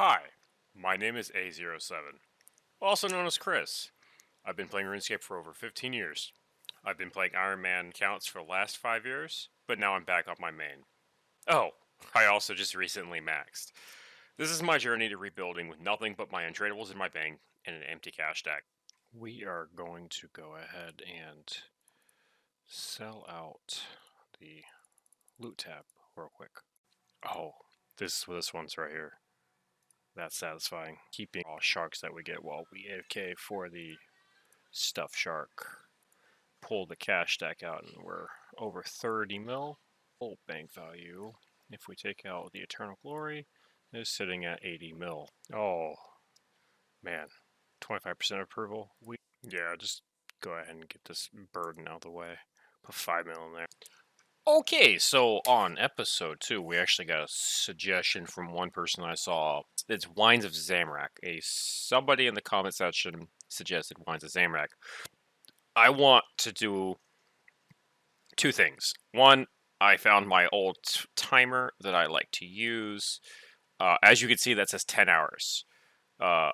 Hi, my name is A07, also known as Chris. I've been playing RuneScape for over 15 years. I've been playing Iron Man accounts for the last 5 years, but now I'm back on my main. Oh, I also just recently maxed. This is my journey to rebuilding with nothing but my untradables in my bank and an empty cash stack. We are going to go ahead and sell out the loot tab real quick. Oh, this one's right here. That's satisfying. Keeping all sharks that we get while we AFK for the stuffed shark. Pull the cash stack out and we're over 30 mil. Full bank value, if we take out the Eternal Glory, is sitting at 80 mil. Oh, man. 25% approval. Yeah, just go ahead and get this burden out of the way. Put 5 mil in there. Okay, so on episode 2, we actually got a suggestion from one person I saw. It's Wines of Zamorak. Somebody in the comment section suggested Wines of Zamorak. I want to do two things. One, I found my old timer that I like to use. As you can see, that says 10 hours.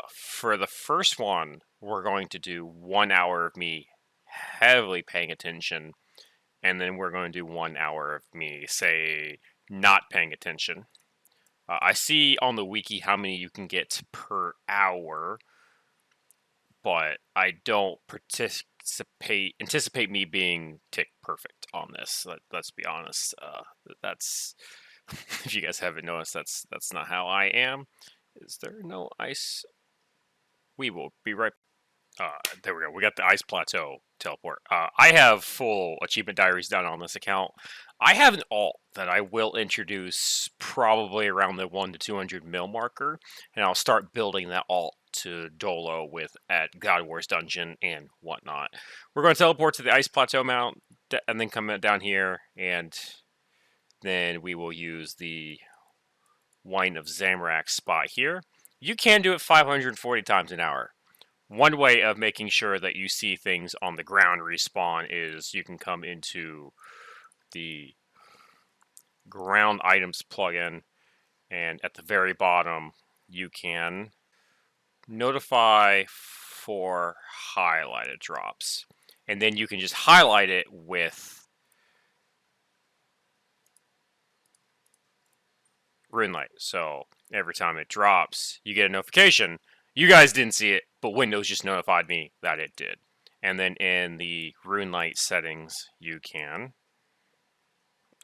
For the first one, we're going to do 1 hour of me heavily paying attention, and then we're going to do 1 hour of me, say, not paying attention. I see on the wiki how many you can get per hour, but I don't anticipate me being tick perfect on this. Let's be honest. That's if you guys haven't noticed, that's not how I am. Is there no ice? We will be right. There we go. We got the ice plateau teleport. I have full achievement diaries done on this account. I have an alt that I will introduce probably around the 1 to 200 mil marker, and I'll start building that alt to Dolo with at God Wars Dungeon and whatnot. We're going to teleport to the ice plateau mount and then come down here, and then we will use the Wine of Zamorak spot here. You can do it 540 times an hour. One way of making sure that you see things on the ground respawn is you can come into the ground items plugin, and at the very bottom you can notify for highlighted drops, and then you can just highlight it with RuneLight. So every time it drops, you get a notification. You guys didn't see it, but Windows just notified me that it did. And then in the RuneLight settings, you can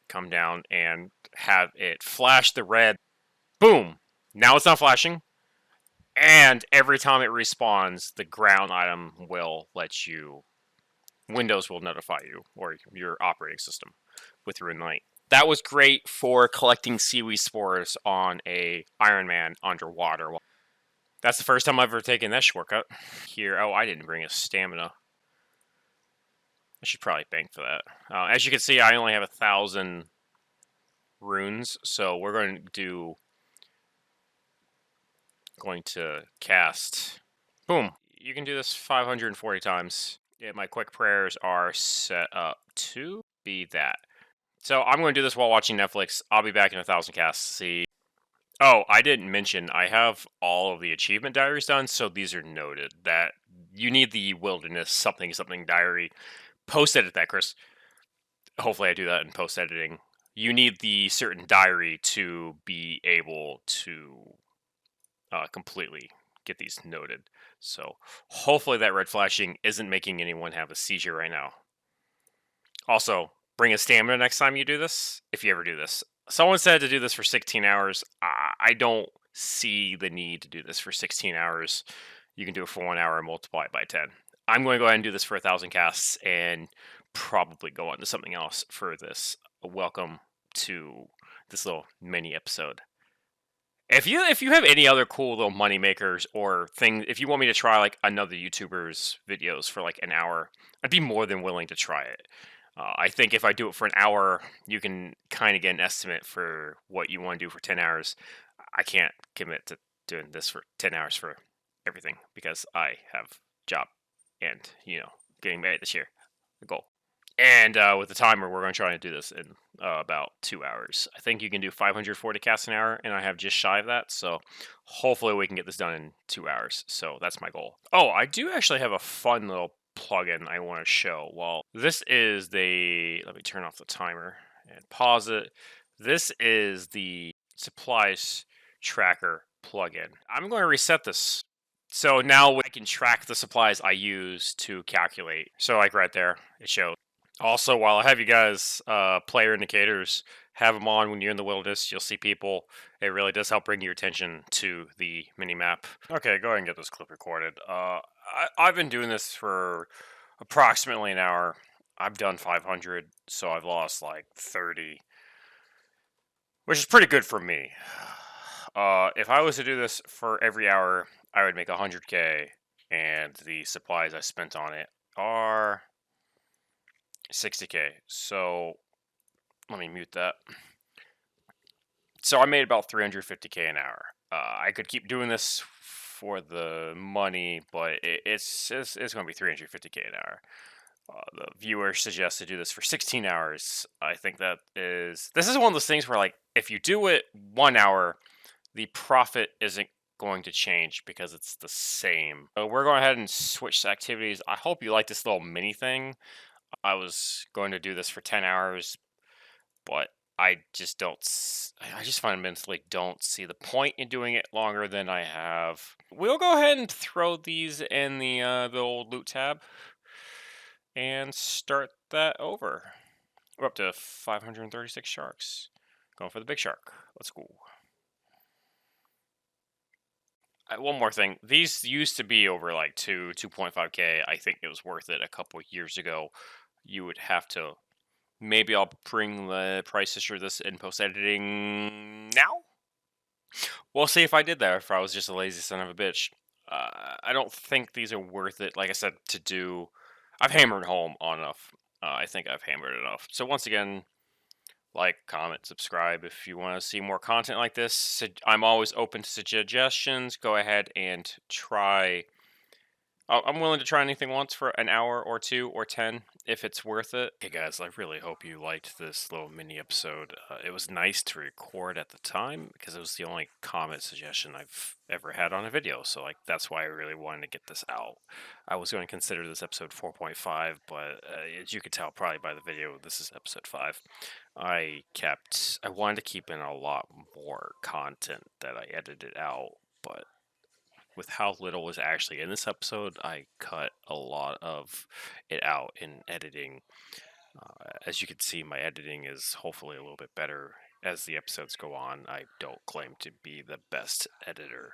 come down and have it flash the red. Boom! Now it's not flashing. And every time it respawns, the ground item will let you, Windows will notify you, or your operating system with RuneLight. That was great for collecting seaweed spores on a Iron Man underwater. That's the first time I've ever taken that shortcut. Here, oh, I didn't bring a stamina. I should probably bank for that. As you can see, I only have 1,000 runes, so we're going to cast. Boom. You can do this 540 times. Yeah, my quick prayers are set up to be that. So I'm going to do this while watching Netflix. I'll be back in 1,000 casts. See. Oh, I didn't mention, I have all of the achievement diaries done, so these are noted. That you need the wilderness something diary. Post-edit that, Chris. Hopefully I do that in post-editing. You need the certain diary to be able to completely get these noted. So hopefully that red flashing isn't making anyone have a seizure right now. Also, bring a stamina next time you do this, if you ever do this. Someone said to do this for 16 hours. I don't see the need to do this for 16 hours. You can do it for 1 hour and multiply it by 10. I'm going to go ahead and do this for 1,000 casts and probably go on to something else for this. Welcome to this little mini episode. If you have any other cool little money makers or things, if you want me to try like another YouTuber's videos for like an hour, I'd be more than willing to try it. I think if I do it for an hour, you can kind of get an estimate for what you want to do for 10 hours. I can't commit to doing this for 10 hours for everything because I have a job and, getting married this year. The goal. And with the timer, we're going to try and do this in about 2 hours. I think you can do 540 casts an hour, and I have just shy of that. So hopefully we can get this done in 2 hours. So that's my goal. Oh, I do actually have a fun little plugin I want to show. Well, this is the. Let me turn off the timer and pause it. This is the supplies tracker plugin. I'm going to reset this. So now I can track the supplies I use to calculate. So like right there, it shows. Also, while I have you guys, player indicators, have them on when you're in the wilderness. You'll see people. It really does help bring your attention to the mini map. Okay, go ahead and get this clip recorded. I've been doing this for approximately an hour. I've done 500, so I've lost like 30, which is pretty good for me. If I was to do this for every hour, I would make 100K, and the supplies I spent on it are 60K. So let me mute that. So I made about 350K an hour. I could keep doing this for the money, but it's going to be 350K an hour. The viewer suggests to do this for 16 hours. I think this is one of those things where, like, if you do it 1 hour, the profit isn't going to change because it's the same. So we're going ahead and switch to activities. I hope you like this little mini thing. I was going to do this for 10 hours, but I just don't. I just fundamentally don't see the point in doing it longer than I have. We'll go ahead and throw these in the old loot tab and start that over. We're up to 536 sharks. Going for the big shark. Let's go. One more thing. These used to be over like 2.5K. I think it was worth it a couple years ago. You would have to. Maybe I'll bring the price history of this in post editing now. We'll see if I did that. If I was just a lazy son of a bitch. I don't think these are worth it. Like I said, to do. I've hammered home on enough. I think I've hammered enough. So once again, like, comment, subscribe if you want to see more content like this. I'm always open to suggestions. Go ahead and try. I'm willing to try anything once for an hour or 2 or 10 if it's worth it. Okay, guys, I really hope you liked this little mini episode. It was nice to record at the time because it was the only comment suggestion I've ever had on a video. So, like, that's why I really wanted to get this out. I was going to consider this episode 4.5, but as you could tell probably by the video, this is episode 5. I wanted to keep in a lot more content that I edited out, but with how little was actually in this episode, I cut a lot of it out in editing. As you can see, my editing is hopefully a little bit better as the episodes go on. I don't claim to be the best editor.